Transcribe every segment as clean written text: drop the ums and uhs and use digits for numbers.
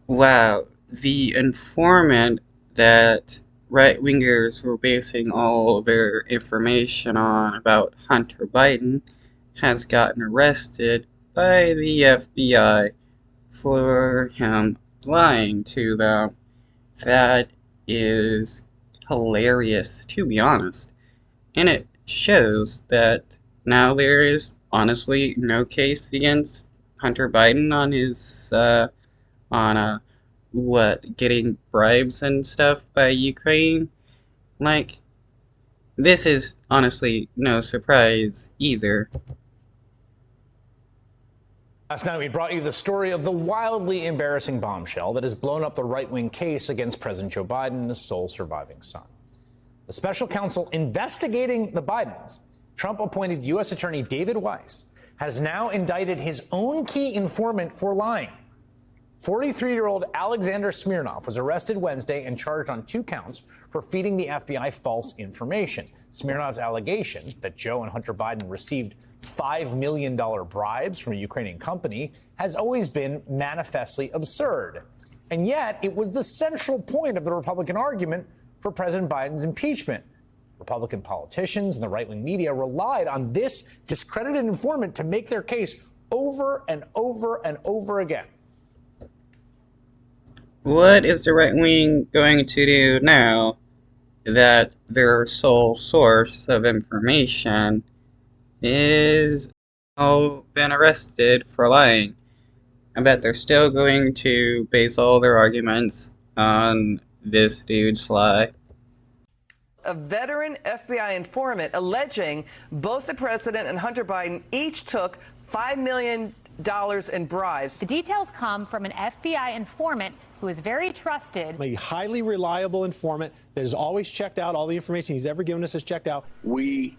Wow, the informant that right-wingers were basing all their information on about Hunter Biden has gotten arrested by the FBI for him lying to them. That is hilarious, to be honest. And it shows that now there is honestly no case against Hunter Biden on his, what, getting bribes and stuff by Ukraine? Like, this is honestly no surprise either. Last night, we brought you the story of the wildly embarrassing bombshell that has blown up the right-wing case against President Joe Biden and his sole surviving son. The special counsel investigating the Bidens, Trump-appointed U.S. Attorney David Weiss, has now indicted his own key informant for lying. 43-year-old Alexander Smirnov was arrested Wednesday and charged on 2 counts for feeding the FBI false information. Smirnov's allegation that Joe and Hunter Biden received $5 million bribes from a Ukrainian company has always been manifestly absurd. And yet, it was the central point of the Republican argument for President Biden's impeachment. Republican politicians and the right-wing media relied on this discredited informant to make their case over and over and over again. What is the right wing going to do now that their sole source of information is now been arrested for lying? I bet they're still going to base all their arguments on this dude's lie. A veteran FBI informant alleging both the president and Hunter Biden each took $5 million in bribes. The details come from an FBI informant who is very trusted. A highly reliable informant that has always checked out. All the information he's ever given us has checked out. We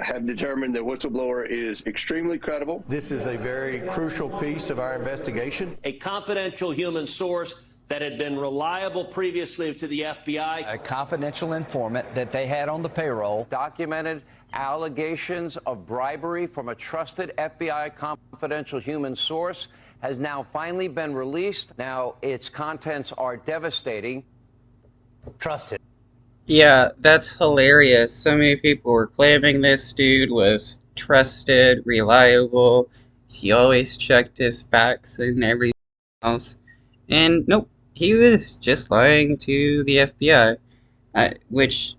have determined that whistleblower is extremely credible. This is a very crucial piece of our investigation. A confidential human source that had been reliable previously to the FBI. A confidential informant that they had on the payroll. Documented allegations of bribery from a trusted FBI confidential human source has now finally been released. Now, its contents are devastating. Trusted. Yeah, that's hilarious. So many people were claiming this dude was trusted, reliable. He always checked his facts and everything else. And nope, he was just lying to the FBI. Which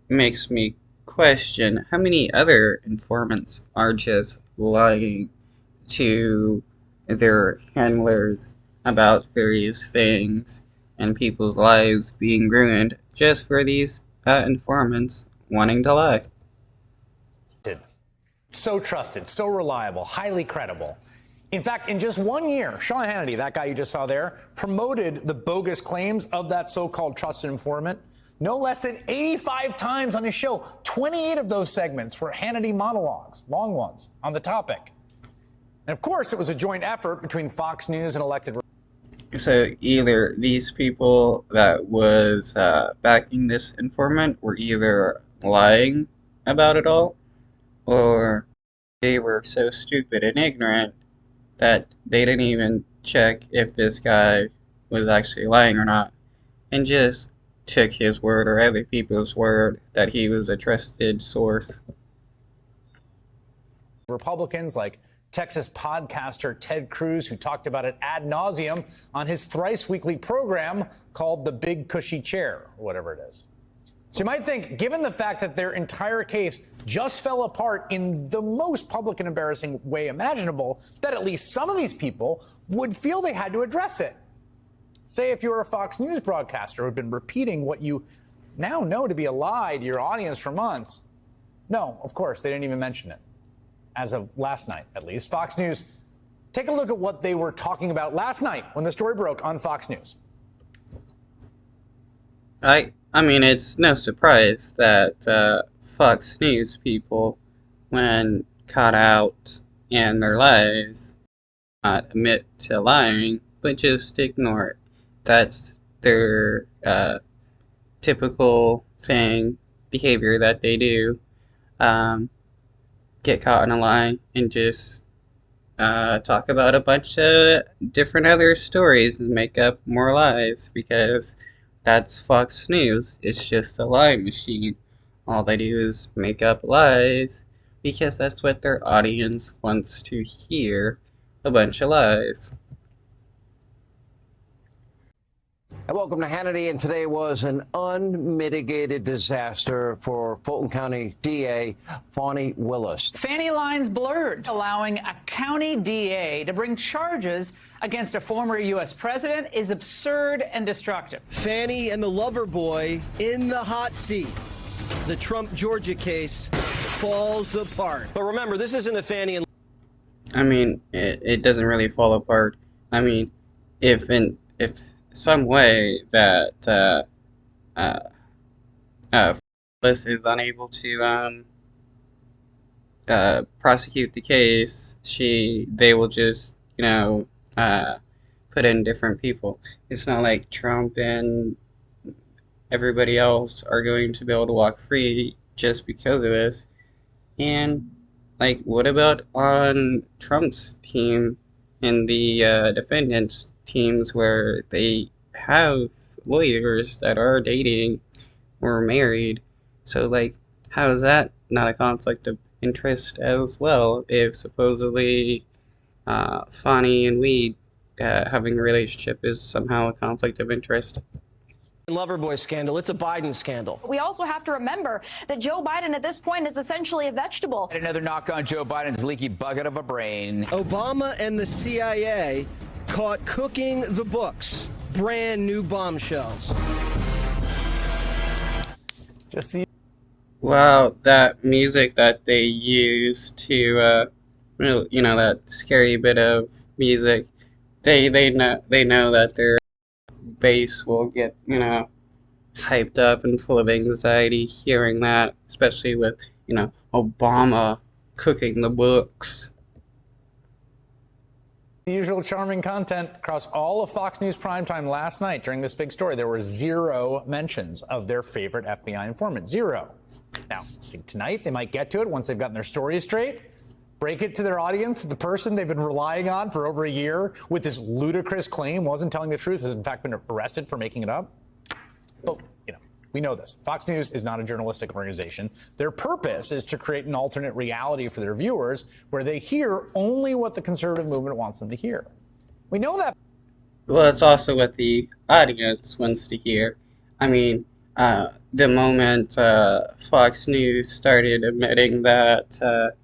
makes me question how many other informants are just lying to their handlers about various things and people's lives being ruined just for these informants wanting to lie. So trusted, so reliable, highly credible. In fact, in just 1 year, Sean Hannity, that guy you just saw there, promoted the bogus claims of that so-called trusted informant no less than 85 times on his show. 28 of those segments were Hannity monologues, long ones, on the topic. And of course, it was a joint effort between Fox News and elected. So either these people that was backing this informant were either lying about it all, or they were so stupid and ignorant that they didn't even check if this guy was actually lying or not, and just took his word or other people's word that he was a trusted source. Republicans like Texas podcaster Ted Cruz, who talked about it ad nauseum on his thrice weekly program called The Big Cushy Chair, or whatever it is. So you might think, given the fact that their entire case just fell apart in the most public and embarrassing way imaginable, that at least some of these people would feel they had to address it. Say if you were a Fox News broadcaster who had been repeating what you now know to be a lie to your audience for months. No, of course, they didn't even mention it. As of last night, at least. Fox News, take a look at what they were talking about last night when the story broke on Fox News. I mean, it's no surprise that Fox News people, when caught out in their lies, not admit to lying, but just ignore it. That's their typical behavior that they do. Get caught in a lie and just talk about a bunch of different other stories and make up more lies because that's Fox News. It's just a lie machine. All they do is make up lies because that's what their audience wants to hear, a bunch of lies. And welcome to Hannity. And today was an unmitigated disaster for Fulton County DA Fani Willis. Fanny lines blurred, allowing a county DA to bring charges against a former U.S. president is absurd and destructive. Fanny and the lover boy in the hot seat. The Trump Georgia case falls apart. But remember, this isn't a Fanny and... I mean, it doesn't really fall apart. I mean, if some way that Willis is unable to prosecute the case, they will just put in different people. It's not like Trump and everybody else are going to be able to walk free just because of this. And like, what about on Trump's team and the defendants' teams where they have lawyers that are dating or married? So like, how is that not a conflict of interest as well if supposedly Fani and Weed having a relationship is somehow a conflict of interest? Loverboy scandal. It's a Biden scandal. We also have to remember that Joe Biden at this point is essentially a vegetable. And another knock on Joe Biden's leaky bucket of a brain. Obama and the CIA caught cooking the books. Brand new bombshells. Wow, that music that they use to, that scary bit of music, they know that their base will get, hyped up and full of anxiety hearing that, especially with, Obama cooking the books. The usual charming content across all of Fox News primetime last night during this big story. There were 0 mentions of their favorite FBI informant. 0. Now, I think tonight they might get to it once they've gotten their stories straight. Break it to their audience. The person they've been relying on for over a year with this ludicrous claim wasn't telling the truth, has in fact been arrested for making it up. But, we know this. Fox News is not a journalistic organization. Their purpose is to create an alternate reality for their viewers where they hear only what the conservative movement wants them to hear. We know that. Well, it's also what the audience wants to hear. I mean, the moment Fox News started admitting that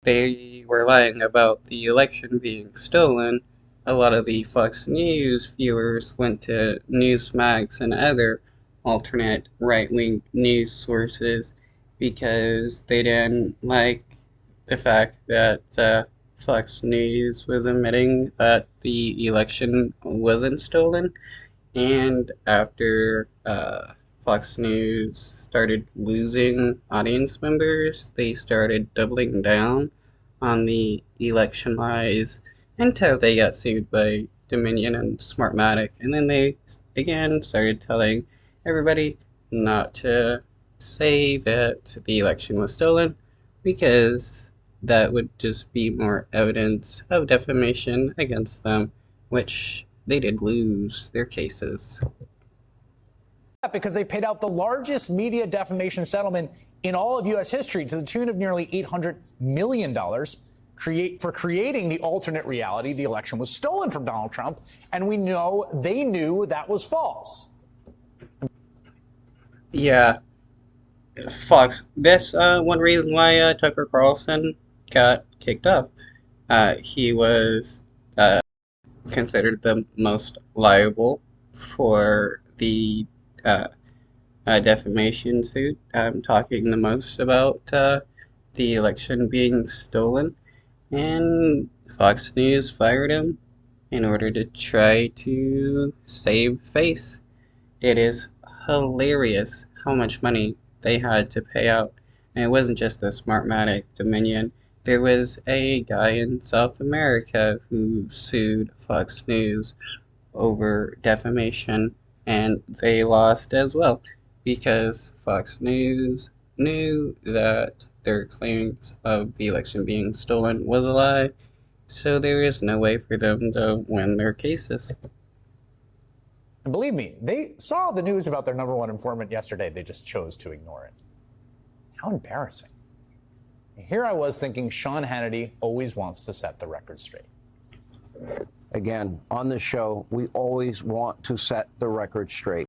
they were lying about the election being stolen, a lot of the Fox News viewers went to Newsmax and other alternate right-wing news sources because they didn't like the fact that Fox News was admitting that the election wasn't stolen. And after Fox News started losing audience members, they started doubling down on the election lies until they got sued by Dominion and Smartmatic. And then they again started telling everybody not to say that the election was stolen because that would just be more evidence of defamation against them, which they did lose their cases. Because they paid out the largest media defamation settlement in all of U.S. history to the tune of nearly $800 million for creating the alternate reality the election was stolen from Donald Trump. And we know they knew that was false. Yeah, Fox. That's one reason why Tucker Carlson got kicked off. He was considered the most liable for the defamation suit, talking the most about the election being stolen, and Fox News fired him in order to try to save face. It is hilarious how much money they had to pay out. And it wasn't just the Smartmatic Dominion. There was a guy in South America who sued Fox News over defamation, and they lost as well because Fox News knew that their claims of the election being stolen was a lie, So there is no way for them to win their cases. And believe me, they saw the news about their number one informant yesterday. They just chose to ignore it. How embarrassing. Here I was thinking Sean Hannity always wants to set the record straight. Again, on this show, we always want to set the record straight.